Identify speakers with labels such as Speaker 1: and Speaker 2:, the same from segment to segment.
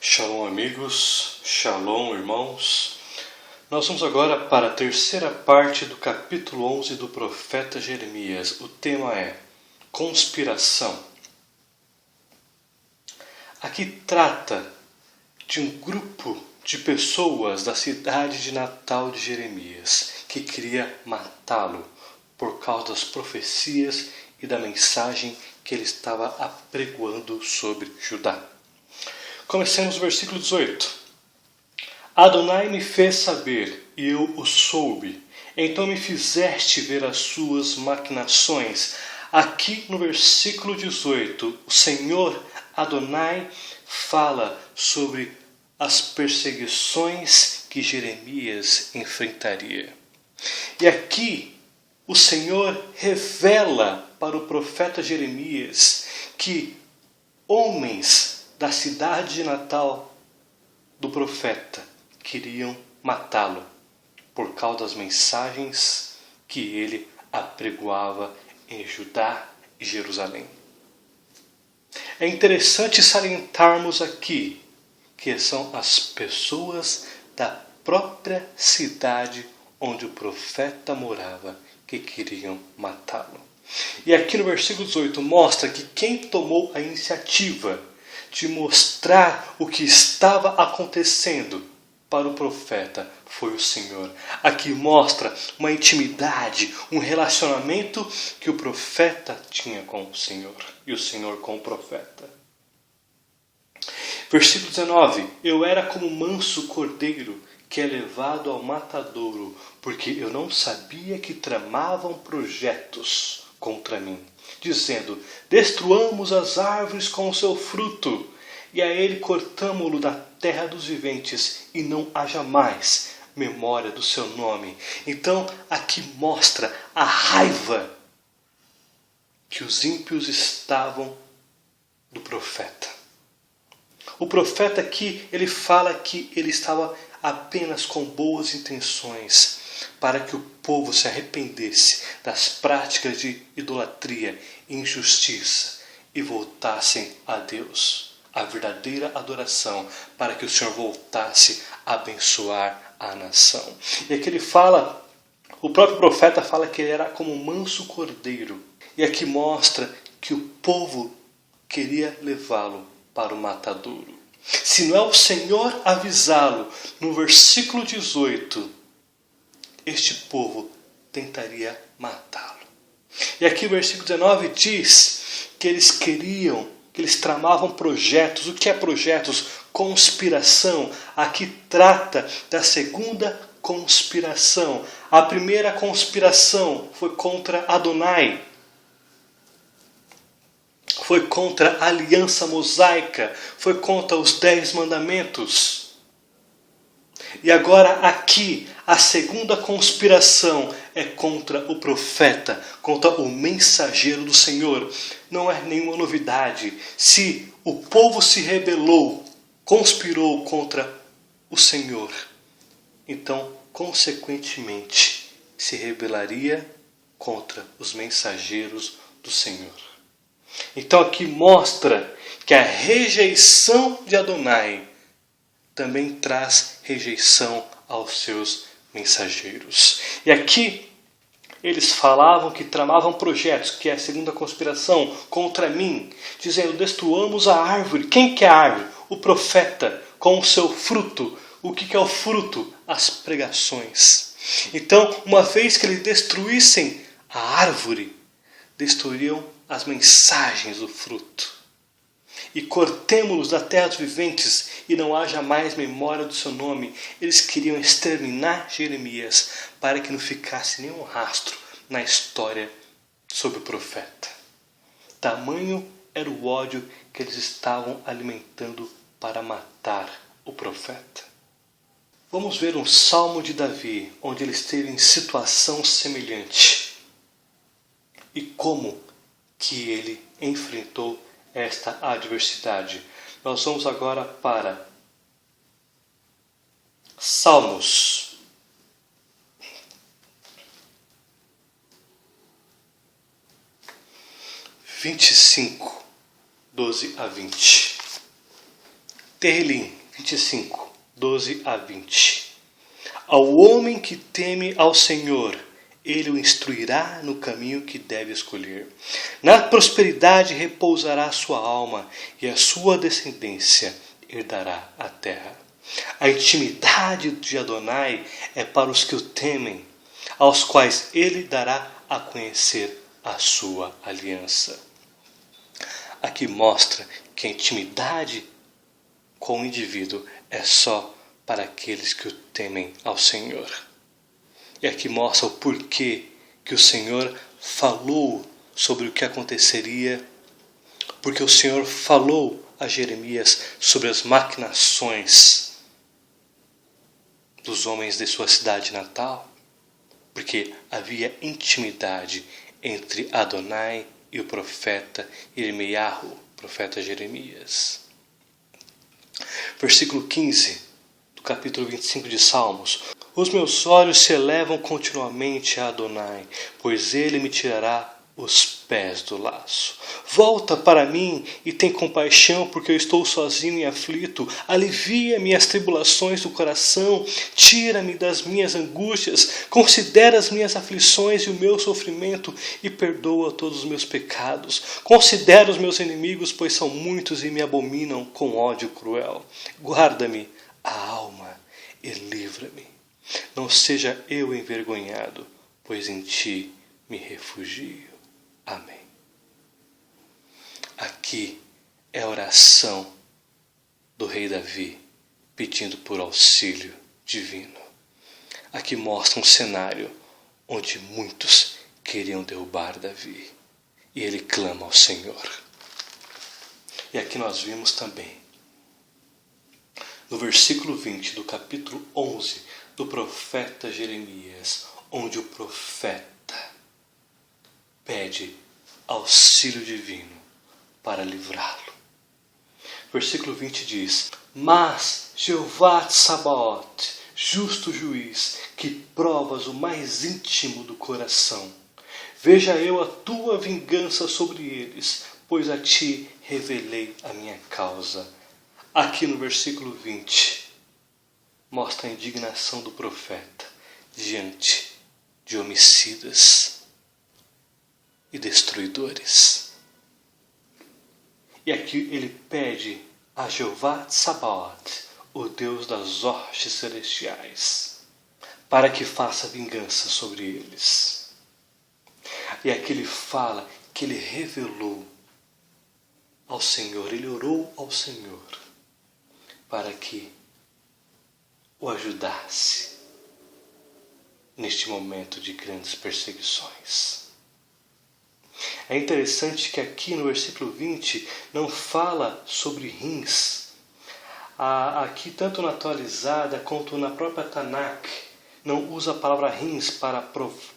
Speaker 1: Shalom, amigos, shalom, irmãos. Nós vamos agora para a terceira parte do capítulo 11 do profeta Jeremias. O tema é conspiração. Aqui trata de um grupo de pessoas da cidade de natal de Jeremias que queria matá-lo por causa das profecias e da mensagem que ele estava apregoando sobre Judá. Comecemos o versículo 18. Adonai me fez saber, e eu o soube. Então me fizeste ver as suas maquinações. Aqui no versículo 18, o Senhor Adonai fala sobre as perseguições que Jeremias enfrentaria. E aqui o Senhor revela para o profeta Jeremias que homens da cidade de natal do profeta queriam matá-lo por causa das mensagens que ele apregoava em Judá e Jerusalém. É interessante salientarmos aqui que são as pessoas da própria cidade onde o profeta morava que queriam matá-lo. E aqui no versículo 18 mostra que quem tomou a iniciativa de mostrar o que estava acontecendo para o profeta foi o Senhor. Aqui mostra uma intimidade, um relacionamento que o profeta tinha com o Senhor e o Senhor com o profeta. Versículo 19: eu era como manso cordeiro que é levado ao matadouro, porque eu não sabia que tramavam projetos contra mim, dizendo: destruamos as árvores com o seu fruto, e a ele cortamo-lo da terra dos viventes, e não haja mais memória do seu nome. Então aqui mostra a raiva que os ímpios estavam do profeta. O profeta aqui, ele fala que ele estava apenas com boas intenções, para que o povo se arrependesse das práticas de idolatria e injustiça e voltassem a Deus, a verdadeira adoração, para que o Senhor voltasse a abençoar a nação. E aqui ele fala, o próprio profeta fala que ele era como um manso cordeiro. E aqui mostra que o povo queria levá-lo para o matadouro. Se não é o Senhor avisá-lo, no versículo 18, este povo tentaria matá-lo. E aqui o versículo 19 diz que eles queriam, que eles tramavam projetos. O que é projetos? Conspiração. Aqui trata da segunda conspiração. A primeira conspiração foi contra Adonai. Foi contra a aliança mosaica. Foi contra os 10 mandamentos. E agora aqui, a segunda conspiração é contra o profeta, contra o mensageiro do Senhor. Não é nenhuma novidade. Se o povo se rebelou, conspirou contra o Senhor, então, consequentemente, se rebelaria contra os mensageiros do Senhor. Então aqui mostra que a rejeição de Adonai também traz rejeição aos seus mensageiros. E aqui eles falavam que tramavam projetos, que é a segunda conspiração, contra mim, dizendo: destruamos a árvore. Quem que é a árvore? O profeta, com o seu fruto. O que é o fruto? As pregações. Então, uma vez que eles destruíssem a árvore, destruiriam as mensagens do fruto. E cortemo-los da terra dos viventes, e não haja mais memória do seu nome. Eles queriam exterminar Jeremias, para que não ficasse nenhum rastro na história sobre o profeta. Tamanho era o ódio que eles estavam alimentando para matar o profeta. Vamos ver um salmo de Davi, onde ele esteve em situação semelhante. E como que ele enfrentou esta adversidade. Nós vamos agora para Salmos. (25) 12 a 20. Tehillim 25, 12 a 20. Ao homem que teme ao Senhor, Ele o instruirá no caminho que deve escolher. Na prosperidade repousará a sua alma, e a sua descendência herdará a terra. A intimidade de Adonai é para os que o temem, aos quais Ele dará a conhecer a sua aliança. Aqui mostra que a intimidade com o indivíduo é só para aqueles que o temem ao Senhor. E aqui mostra o porquê que o Senhor falou sobre o que aconteceria, porque o Senhor falou a Jeremias sobre as maquinações dos homens de sua cidade natal, porque havia intimidade entre Adonai e o profeta Irmiyahu, profeta Jeremias. Versículo 15 do capítulo 25 de Salmos. Os meus olhos se elevam continuamente a Adonai, pois ele me tirará os pés do laço. Volta para mim e tem compaixão, porque eu estou sozinho e aflito. Alivia minhas tribulações do coração, tira-me das minhas angústias, considera as minhas aflições e o meu sofrimento e perdoa todos os meus pecados. Considera os meus inimigos, pois são muitos e me abominam com ódio cruel. Guarda-me a alma e livra-me. Não seja eu envergonhado, pois em ti me refugio. Amém. Aqui é a oração do rei Davi, pedindo por auxílio divino. Aqui mostra um cenário onde muitos queriam derrubar Davi, e ele clama ao Senhor. E aqui nós vimos também, no versículo 20 do capítulo 11 do profeta Jeremias, onde o profeta pede auxílio divino para livrá-lo. Versículo 20 diz: Mas Jeová Tsabaote, justo juiz, que provas o mais íntimo do coração, veja eu a tua vingança sobre eles, pois a ti revelei a minha causa. Aqui no versículo 20, mostra a indignação do profeta diante de homicidas e destruidores. E aqui ele pede a Jeová Tsabaote, o Deus das hostes celestiais, para que faça vingança sobre eles. E aqui ele fala que ele revelou ao Senhor, ele orou ao Senhor para que o ajudasse neste momento de grandes perseguições. É interessante que aqui no versículo 20 não fala sobre rins. Aqui, tanto na atualizada quanto na própria Tanakh, não usa a palavra rins para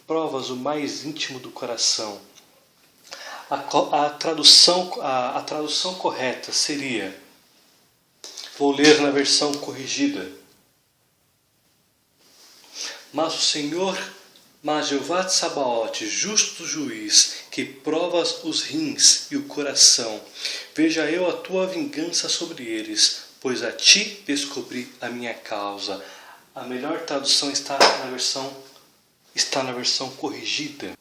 Speaker 1: provas o mais íntimo do coração. A tradução correta seria, vou ler na versão corrigida: Mas Jeová Tsabaote, justo juiz, que provas os rins e o coração, veja eu a tua vingança sobre eles, pois a ti descobri a minha causa. A melhor tradução está na versão corrigida.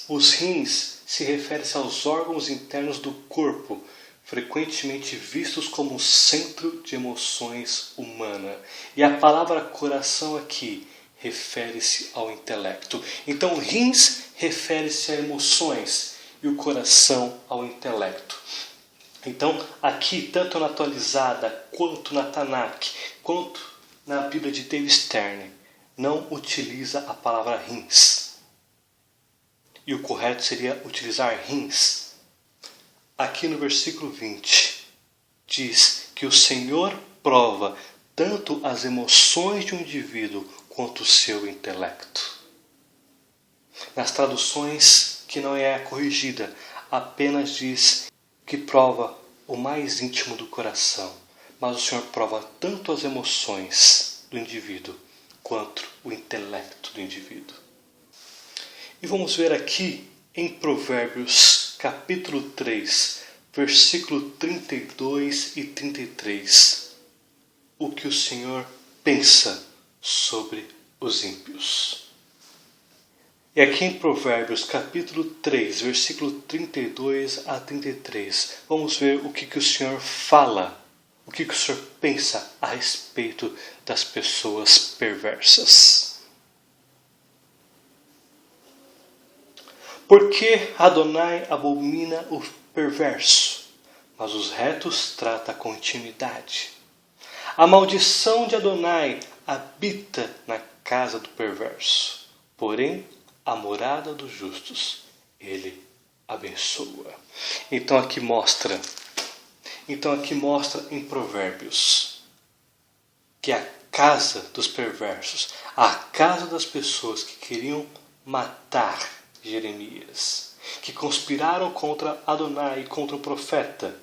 Speaker 1: Os rins se referem-se aos órgãos internos do corpo, frequentemente vistos como o centro de emoções humana. E a palavra coração aqui refere-se ao intelecto. Então, rins refere-se a emoções e o coração ao intelecto. Então, aqui, tanto na atualizada, quanto na Tanakh, quanto na Bíblia de Dave Stern, não utiliza a palavra rins. E o correto seria utilizar rins. Aqui no versículo 20, diz que o Senhor prova tanto as emoções de um indivíduo quanto o seu intelecto. Nas traduções que não é corrigida, apenas diz que prova o mais íntimo do coração, mas o Senhor prova tanto as emoções do indivíduo quanto o intelecto do indivíduo. E vamos ver aqui em Provérbios capítulo 3, versículo 32 e 33, o que o Senhor pensa sobre os ímpios. E aqui em Provérbios, capítulo 3, versículo 32 a 33, vamos ver o que o Senhor fala, o que o Senhor pensa a respeito das pessoas perversas. Porque Adonai abomina o perverso, mas os retos trata com intimidade. A maldição de Adonai habita na casa do perverso, porém a morada dos justos ele abençoa. Então aqui mostra em Provérbios que a casa dos perversos, a casa das pessoas que queriam matar Jeremias, que conspiraram contra Adonai e contra o profeta,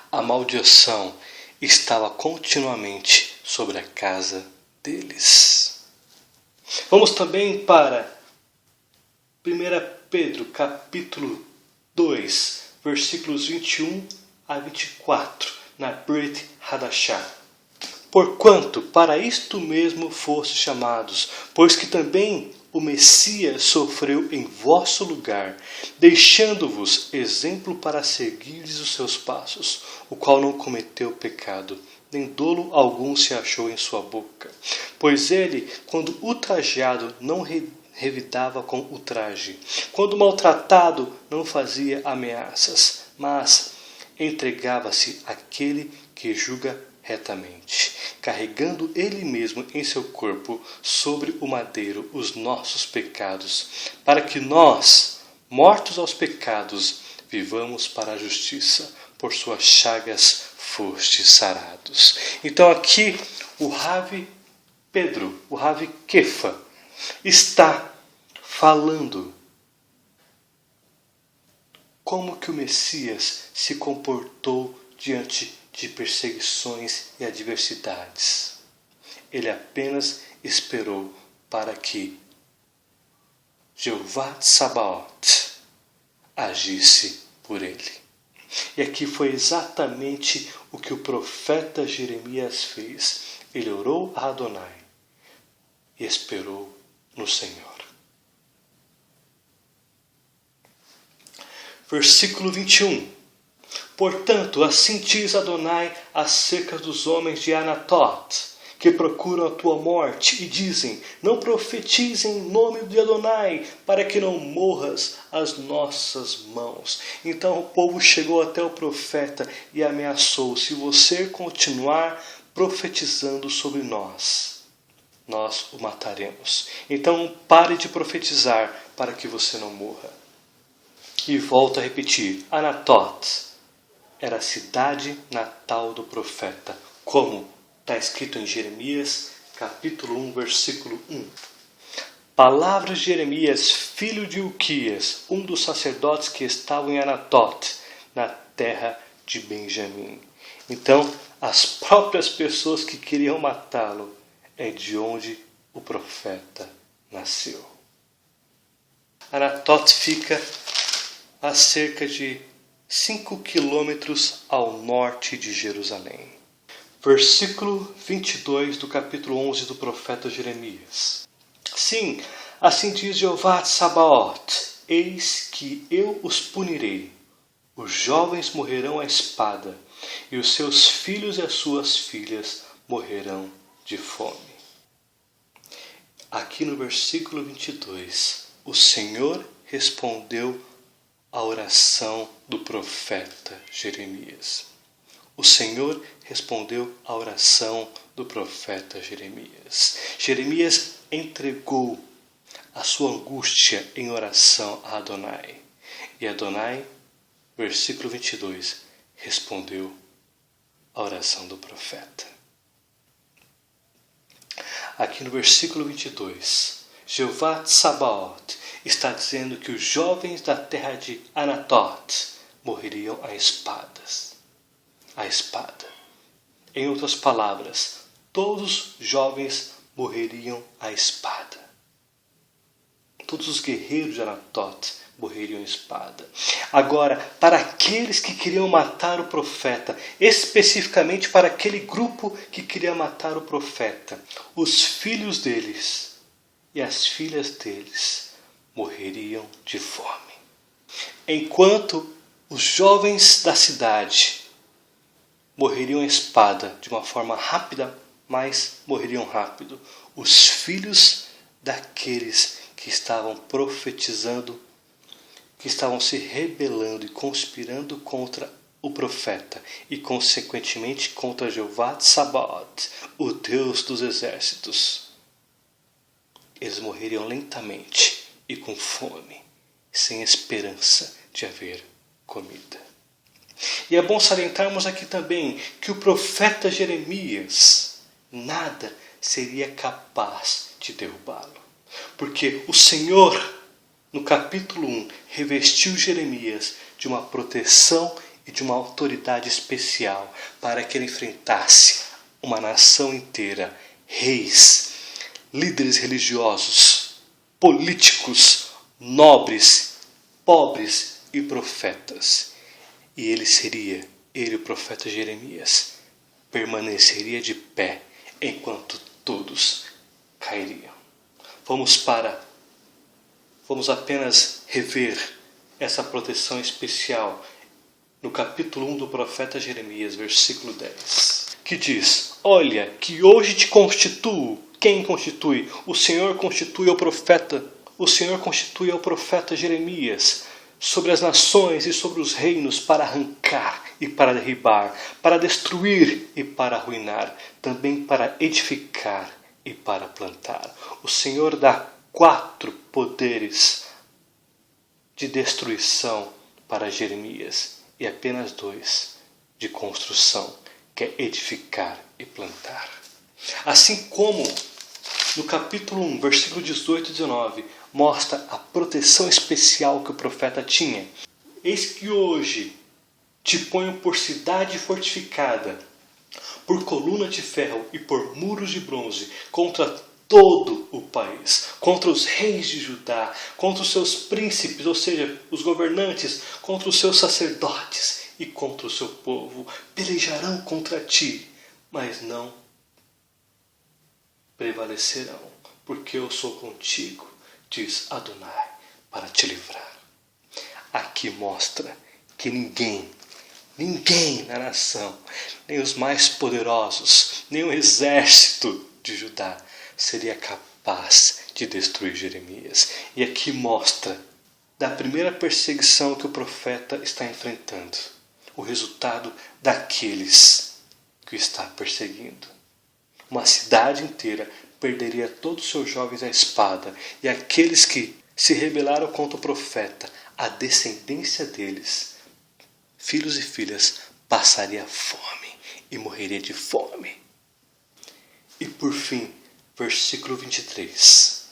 Speaker 1: a maldição estava continuamente sobre a casa deles. Vamos também para 1 Pedro, capítulo 2, versículos 21 a 24, na Brit Hadashah. Porquanto para isto mesmo fostes chamados, pois que também o Messias sofreu em vosso lugar, deixando-vos exemplo para seguirdes os seus passos, o qual não cometeu pecado, nem dolo algum se achou em sua boca. Pois ele, quando ultrajado, não revidava com ultraje, quando maltratado, não fazia ameaças, mas entregava-se àquele que julga retamente, carregando ele mesmo em seu corpo sobre o madeiro os nossos pecados, para que nós, mortos aos pecados, vivamos para a justiça. Por suas chagas fostes sarados. Então aqui o Rav Pedro, o Rav Kefa, está falando como que o Messias se comportou diante de perseguições e adversidades. Ele apenas esperou para que Jeová Tsabaoth agisse por ele. E aqui foi exatamente o que o profeta Jeremias fez. Ele orou a Adonai e esperou no Senhor. Versículo 21. Portanto, assim diz Adonai acerca dos homens de Anatot, que procuram a tua morte e dizem, não profetizem em nome de Adonai, para que não morras às nossas mãos. Então o povo chegou até o profeta e ameaçou, se você continuar profetizando sobre nós, nós o mataremos. Então pare de profetizar para que você não morra. E volta a repetir, Anatot era a cidade natal do profeta, como está escrito em Jeremias, capítulo 1, versículo 1. Palavras de Jeremias, filho de Uquias, um dos sacerdotes que estavam em Anatot, na terra de Benjamim. Então, as próprias pessoas que queriam matá-lo é de onde o profeta nasceu. Anatot fica a cerca de 5 quilômetros ao norte de Jerusalém. Versículo 22 do capítulo 11 do profeta Jeremias. Sim, assim diz Jeová Tsabaoth, eis que eu os punirei. Os jovens morrerão à espada, e os seus filhos e as suas filhas morrerão de fome. Aqui no versículo 22, o Senhor respondeu a oração do profeta Jeremias. O Senhor respondeu à oração do profeta Jeremias. Jeremias entregou a sua angústia em oração a Adonai. E Adonai, versículo 22, respondeu a oração do profeta. Aqui no versículo 22, Jeová Tsabaoth está dizendo que os jovens da terra de Anatot morreriam a espadas. A espada. Em outras palavras, todos os jovens morreriam à espada. Todos os guerreiros de Anatot morreriam em espada. Agora, para aqueles que queriam matar o profeta, especificamente para aquele grupo que queria matar o profeta, os filhos deles e as filhas deles morreriam de fome. Enquanto os jovens da cidade morreriam à espada de uma forma rápida, mas morreriam rápido, os filhos daqueles que estavam profetizando, que estavam se rebelando e conspirando contra o profeta e consequentemente contra Jeová de Sabaoth, o Deus dos exércitos, eles morreriam lentamente e com fome, sem esperança de haver comida. E é bom salientarmos aqui também que o profeta Jeremias nada seria capaz de derrubá-lo, porque o Senhor, no capítulo 1, revestiu Jeremias de uma proteção e de uma autoridade especial para que ele enfrentasse uma nação inteira, reis, líderes religiosos, políticos, nobres, pobres e profetas. E ele, o profeta Jeremias, permaneceria de pé enquanto todos cairiam. Vamos apenas rever essa proteção especial no capítulo 1 do profeta Jeremias, versículo 10, que diz: olha, que hoje te constituo. Quem constitui? O Senhor constitui ao profeta. O Senhor constitui ao profeta Jeremias sobre as nações e sobre os reinos para arrancar e para derribar, para destruir e para arruinar, também para edificar e para plantar. O Senhor dá 4 poderes de destruição para Jeremias e apenas 2 de construção, que é edificar e plantar. Assim como no capítulo 1, versículo 18 e 19, mostra a proteção especial que o profeta tinha. Eis que hoje te ponho por cidade fortificada, por coluna de ferro e por muros de bronze, contra todo o país, contra os reis de Judá, contra os seus príncipes, ou seja, os governantes, contra os seus sacerdotes e contra o seu povo. Pelejarão contra ti, mas não prevalecerão, porque eu sou contigo, diz Adonai, para te livrar. Aqui mostra que ninguém na nação, nem os mais poderosos, nem o exército de Judá seria capaz de destruir Jeremias. E aqui mostra da primeira perseguição que o profeta está enfrentando, o resultado daqueles que o está perseguindo. Uma cidade inteira perderia todos os seus jovens à espada, e aqueles que se rebelaram contra o profeta, a descendência deles, filhos e filhas, passaria fome e morreria de fome. E por fim, versículo 23.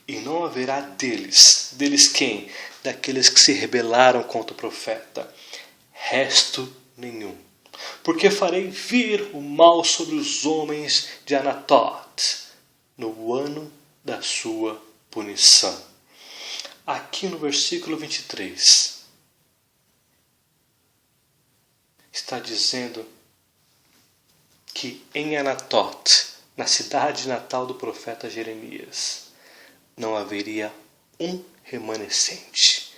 Speaker 1: E não haverá deles quem? Daqueles que se rebelaram contra o profeta, resto nenhum. Porque farei vir o mal sobre os homens de Anatot, no ano da sua punição. Aqui no versículo 23, está dizendo que em Anatot, na cidade natal do profeta Jeremias, não haveria um remanescente.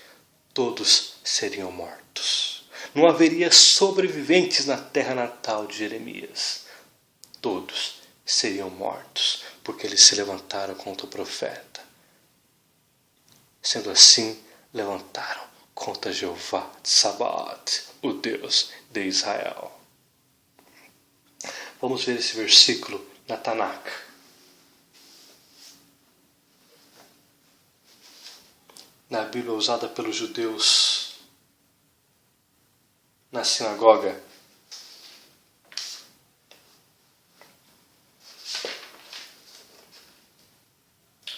Speaker 1: Todos seriam mortos. Não haveria sobreviventes na terra natal de Jeremias. Todos seriam mortos, porque eles se levantaram contra o profeta. Sendo assim, levantaram contra Jeová de Sabaoth, o Deus de Israel. Vamos ver esse versículo na Tanakh. Na Bíblia usada pelos judeus na sinagoga.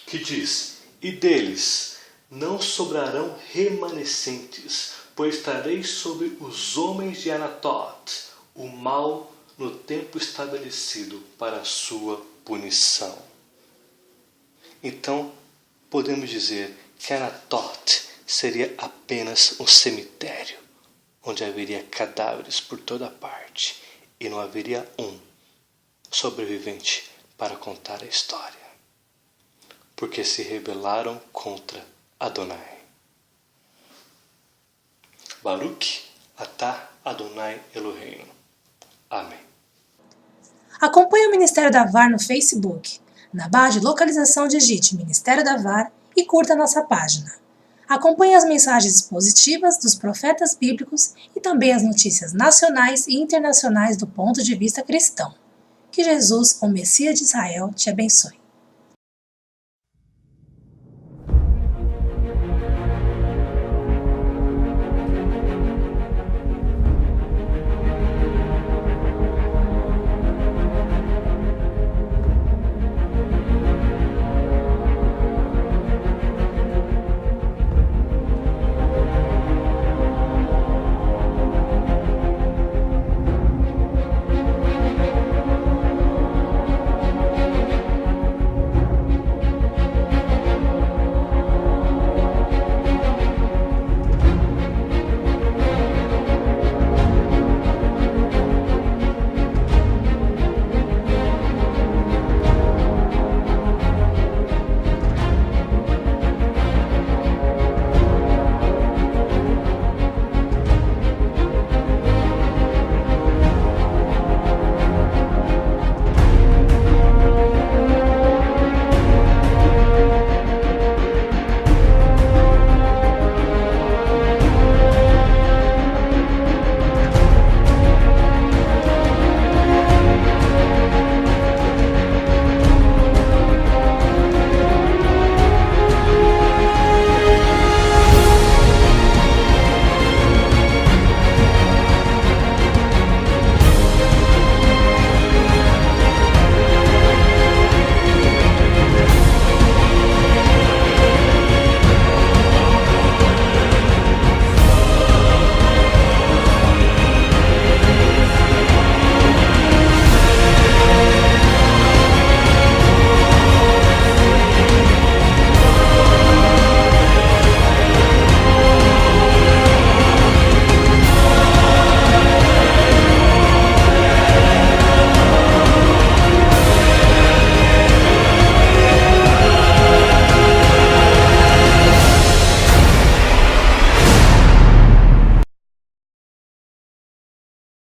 Speaker 1: Que diz: e deles não sobrarão remanescentes, pois estarei sobre os homens de Anatot o mal no tempo estabelecido para a sua punição. Então, podemos dizer que Anatot seria apenas um cemitério, onde haveria cadáveres por toda parte e não haveria um sobrevivente para contar a história, porque se rebelaram contra Adonai. Baruch atah Adonai Eloheinu. Amém.
Speaker 2: Acompanhe o Ministério da VAR no Facebook, na barra de localização digite Ministério da VAR e curta nossa página. Acompanhe as mensagens positivas dos profetas bíblicos e também as notícias nacionais e internacionais do ponto de vista cristão. Que Jesus, o Messias de Israel, te abençoe.